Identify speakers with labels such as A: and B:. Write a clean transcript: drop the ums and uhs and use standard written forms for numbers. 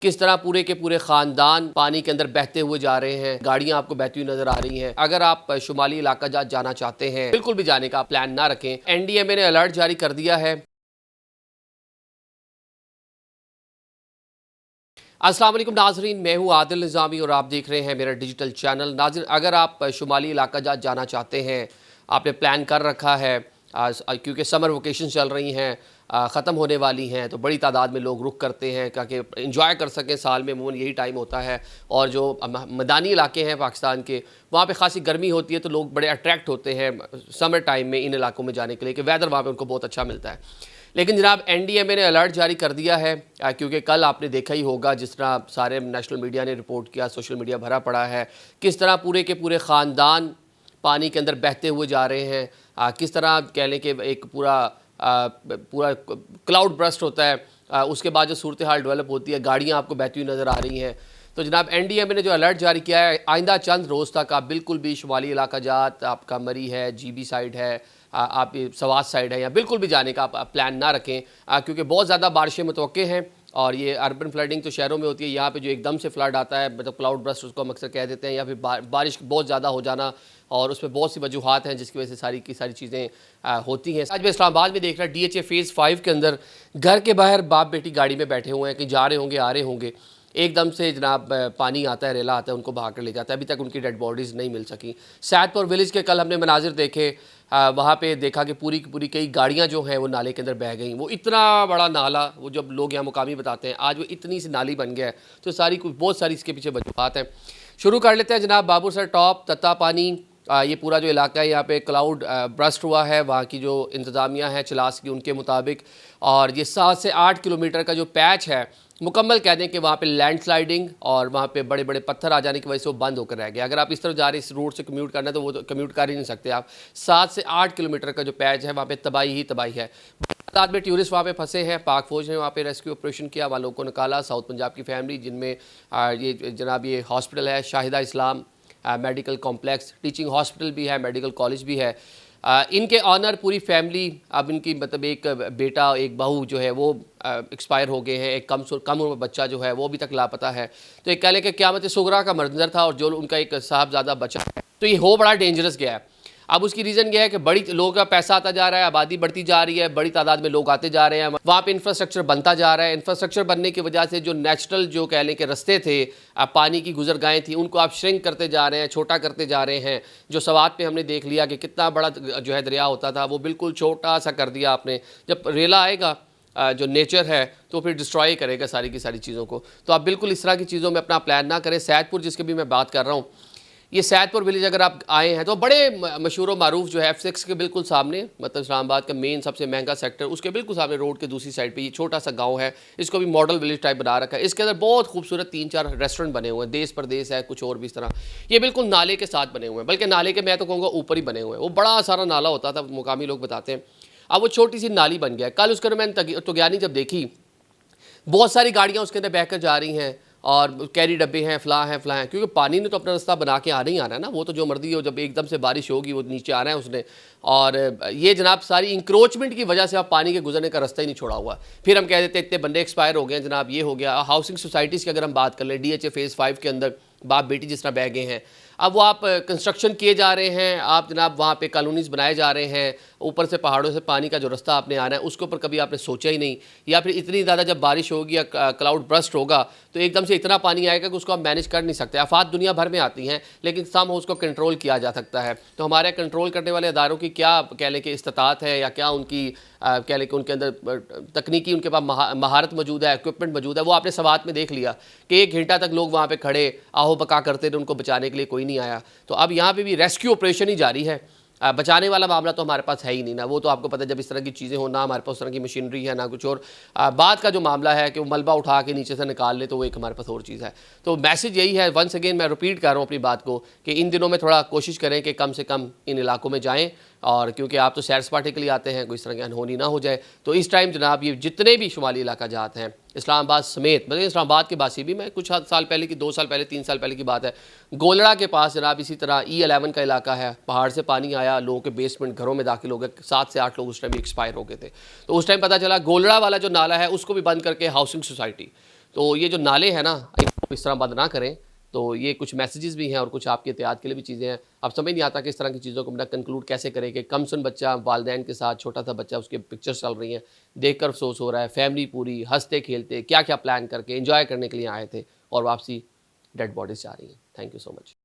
A: किस तरह पूरे के पूरे ख़ानदान पानी के अंदर बहते हुए जा रहे हैं। गाड़ियां आपको बहती हुई नजर आ रही हैं। अगर आप शुमाली इलाका जाना चाहते हैं, बिल्कुल भी जाने का प्लान ना रखें। एनडीएमए ने अलर्ट जारी कर दिया है। अस्सलाम वालेकुम नाजरीन, मैं हूं आदिल निज़ामी और आप देख रहे हैं मेरा डिजिटल चैनल। नाजरीन, अगर आप शुमाली इलाका जाना चाहते हैं, आपने प्लान कर रखा है, क्योंकि समर वेकेशन चल रही हैं, ख़त्म होने वाली हैं, तो बड़ी तादाद में लोग रुख करते हैं ताकि इंजॉय कर सकें। साल में अमूमन यही टाइम होता है। और जो मैदानी इलाके हैं पाकिस्तान के, वहाँ पे ख़ासी गर्मी होती है, तो लोग बड़े अट्रैक्ट होते हैं समर टाइम में इन इलाकों में जाने के लिए कि वेदर वहाँ पर उनको बहुत अच्छा मिलता है। लेकिन जनाब एनडीएमए ने अलर्ट जारी कर दिया है, क्योंकि कल आपने देखा ही होगा जिस तरह सारे नेशनल मीडिया ने रिपोर्ट किया, सोशल मीडिया भरा पड़ा है, किस तरह पूरे के पूरे ख़ानदान पानी के अंदर बहते हुए जा रहे हैं। किस तरह आप कह लें कि एक पूरा क्लाउड बर्स्ट होता है, उसके बाद जो सूरत हाल डेवलप होती है, गाड़ियाँ आपको बहती हुई नज़र आ रही हैं। तो जनाब एनडीएमए ने जो अलर्ट जारी किया है, आइंदा चंद रोज़ तक आप बिल्कुल भी शुमाली इलाका जात, आपका मरी है, जीबी साइड है, आप सवात साइड है, या बिल्कुल भी जाने का आप प्लान ना रखें, क्योंकि बहुत ज़्यादा बारिशें मुतवक्के हैं। और ये अर्बन फ्लडिंग तो शहरों में होती है, यहाँ पे जो एकदम से फ्लड आता है, मतलब क्लाउड बर्स्ट उसको हम अक्सर कह देते हैं, या फिर बारिश बहुत ज़्यादा हो जाना, और उसमें बहुत सी वजूहात हैं जिसकी वजह से सारी की सारी चीज़ें होती हैं। आज मैं इस्लामाबाद में देख रहा DHA फ़ेज़ 5 के अंदर घर के बाहर बाप बेटी गाड़ी में बैठे हुए हैं, कहीं जा रहे होंगे, आ रहे होंगे, एकदम से जनाब पानी आता है, रेला आता है, उनको भाग कर ले जाता है। अभी तक उनकी डेड बॉडीज़ नहीं मिल सकी। सैदपुर विलेज के कल हमने मनाजिर देखे, वहाँ पे देखा कि पूरी की पूरी कई गाड़ियाँ जो हैं वो नाले के अंदर बह गई। वो इतना बड़ा नाला, वो जब लोग यहाँ मुकामी बताते हैं, आज वो इतनी सी नाली बन गया है। तो बहुत सारी इसके पीछे वजूहात हैं। शुरू कर लेते हैं जनाब बाबूसर टॉप, तत्ता पानी, ये पूरा जो इलाका है यहाँ पे क्लाउड ब्रस्ट हुआ है। वहाँ की जो इंतज़ामिया है चलास की, उनके मुताबिक, और ये 7 से 8 किलोमीटर का जो पैच है, मुकम्मल कह दें कि वहाँ पे लैंडस्लाइडिंग और वहाँ पे बड़े बड़े पत्थर आ जाने की वजह से वो बंद होकर रह गया। अगर आप इस तरफ जा रहे इस रोड से कम्यूट करना है, तो वो तो कम्यूट कर ही नहीं सकते आप। 7 से 8 किलोमीटर का जो पैच है, वहाँ पे तबाही ही तबाही है। तादाद में टूरिस्ट वहाँ पे फंसे हैं। पाक फौज ने वहाँ पे रेस्क्यू ऑपरेशन किया, वहाँ लोगों को निकाला। साउथ पंजाब की फैमिली, जिनमें ये जनाब ये हॉस्पिटल है शाहिदा इस्लाम मेडिकल कॉम्प्लेक्स, टीचिंग हॉस्पिटल भी है, मेडिकल कॉलेज भी है। इनके ऑनर पूरी फैमिली, अब इनकी मतलब एक बेटा एक बहू जो है वो एक्सपायर हो गए हैं। एक कम उम्र बच्चा जो है वो अभी तक लापता है। तो एक कह लें कि क़यामत सुगरा का मंजर था, और जो उनका एक साहबजादा बच्चा है, तो ये हो बड़ा डेंजरस गया है। अब उसकी रीज़न यह है कि बड़ी लोगों का पैसा आता जा रहा है, आबादी बढ़ती जा रही है, बड़ी तादाद में लोग आते जा रहे हैं, वहाँ पे इंफ्रास्ट्रक्चर बनता जा रहा है। इंफ्रास्ट्रक्चर बनने की वजह से जो नेचुरल जो कह लें कि रस्ते थे, पानी की गुजरगाहें थी, उनको आप श्रिंक करते जा रहे हैं, छोटा करते जा रहे हैं। जो सवात पे हमने देख लिया कि कितना बड़ा जो है दरिया होता था, वो बिल्कुल छोटा सा कर दिया आपने। जब रेला आएगा जो नेचर है, तो फिर डिस्ट्रॉय करेगा सारी की सारी चीज़ों को। तो आप बिल्कुल इस तरह की चीज़ों में अपना प्लान ना करें। सैदपुर जिसकी भी मैं बात कर रहा हूँ, ये सैदपुर विलेज अगर आप आए हैं तो बड़े मशहूर मारूफ जो है F6 के बिल्कुल सामने, मतलब इस्लामाबाद का मेन सबसे महंगा सेक्टर, उसके बिल्कुल सामने रोड के दूसरी साइड पे ये छोटा सा गांव है। इसको भी मॉडल विलेज टाइप बना रखा है। इसके अंदर बहुत खूबसूरत 3-4 रेस्टोरेंट बने हुए हैं, देश परदेश है, कुछ और भी इस तरह। ये बिल्कुल नाले के साथ बने हुए हैं, बल्कि नाले के मैं तो कहूँगा ऊपर ही बने हुए हैं। वो बड़ा सारा नाला होता था, मुकामी लोग बताते हैं। अब वो छोटी सी नाली बन गया है। कल उसके मैंने तुगयानी जब देखी, बहुत सारी गाड़ियाँ उसके अंदर बहकर जा रही हैं, और कैरी डब्बे हैं, फला हैं, क्योंकि पानी ने तो अपना रास्ता बना के आना ही आना है ना। वो तो जो मर्जी हो, जब एकदम से बारिश होगी वो नीचे आ रहा है उसने। और ये जनाब सारी इंक्रोचमेंट की वजह से आप पानी के गुजरने का रास्ता ही नहीं छोड़ा हुआ। फिर हम कह देते इतने बंदे एक्सपायर हो गए जनाब, ये हो गया। हाउसिंग सोसाइटीज़ की अगर हम बात कर लें, DHA फ़ेज़ 5 के अंदर बाप बेटी जिस तरह बह गए हैं। अब वो आप कंस्ट्रक्शन किए जा रहे हैं, आप जनाब वहाँ पे कॉलोनीज़ बनाए जा रहे हैं, ऊपर से पहाड़ों से पानी का जो रास्ता आपने आना है उसके ऊपर कभी आपने सोचा ही नहीं। या फिर इतनी ज़्यादा जब बारिश होगी या क्लाउड बर्स्ट होगा, तो एकदम से इतना पानी आएगा कि उसको आप मैनेज कर नहीं सकते। आफात दुनिया भर में आती हैं, लेकिन सम उसको कंट्रोल किया जा सकता है। तो हमारे कंट्रोल करने वाले अदारों की क्या कह लें कि इस्तात है, या क्या उनकी कह लें कि उनके अंदर तकनीकी उनके पास महारत मौजूद है, इक्विपमेंट मौजूद है। वो आपने सवात में देख लिया कि 1 घंटा तक लोग वहाँ पे खड़े आहो बका करते थे, उनको बचाने के लिए कोई नहीं आया। तो अब यहाँ पे भी रेस्क्यू ऑपरेशन ही जारी है। बचाने वाला मामला तो हमारे पास है ही नहीं ना। वो तो आपको पता है, जब इस तरह की चीज़ें हो ना, हमारे पास उस तरह की मशीनरी है ना कुछ और। बाद का जो मामला है कि वो मलबा उठा के नीचे से निकाल ले, तो वो एक हमारे पास और चीज़ है। तो मैसेज यही है, वंस अगेन मैं रिपीट कर रहा हूँ अपनी बात को, कि इन दिनों में थोड़ा कोशिश करें कि कम से कम इन इलाकों में जाएँ, और क्योंकि आप तो सैर सपाटे के लिए आते हैं, कोई इस तरह की अनहोनी ना हो जाए। तो इस टाइम जनाब ये जितने भी शुमाली इलाका जात हैं, इस्लामाबाद समेत, मतलब इस्लामाबाद के बासी भी, मैं कुछ साल पहले की 2 साल पहले 3 साल पहले की बात है, गोलड़ा के पास जनाब इसी तरह E11 का इलाका है, पहाड़ से पानी आया, लोगों के बेसमेंट घरों में दाखिल हो गए, 7 से 8 लोग उस टाइम एक्सपायर हो गए थे। तो उस टाइम पता चला गोलड़ा वाला जो नाला है उसको भी बंद करके हाउसिंग सोसाइटी, तो ये जो नाले हैं ना, इनको इस तरह बंद ना करें। तो ये कुछ मैसेजेस भी हैं और कुछ आपके एहतियात के लिए भी चीज़ें हैं। अब समझ नहीं आता कि इस तरह की चीज़ों को बड़ा कंक्लूड कैसे करें कि कम सुन बच्चा वालिदैन के साथ, छोटा सा बच्चा, उसके पिक्चर्स चल रही हैं, देख कर अफसोस हो रहा है, फैमिली पूरी हंसते खेलते क्या क्या प्लान करके इंजॉय करने के लिए आए थे और वापसी डेड बॉडीज जा रही हैं। Thank you so much.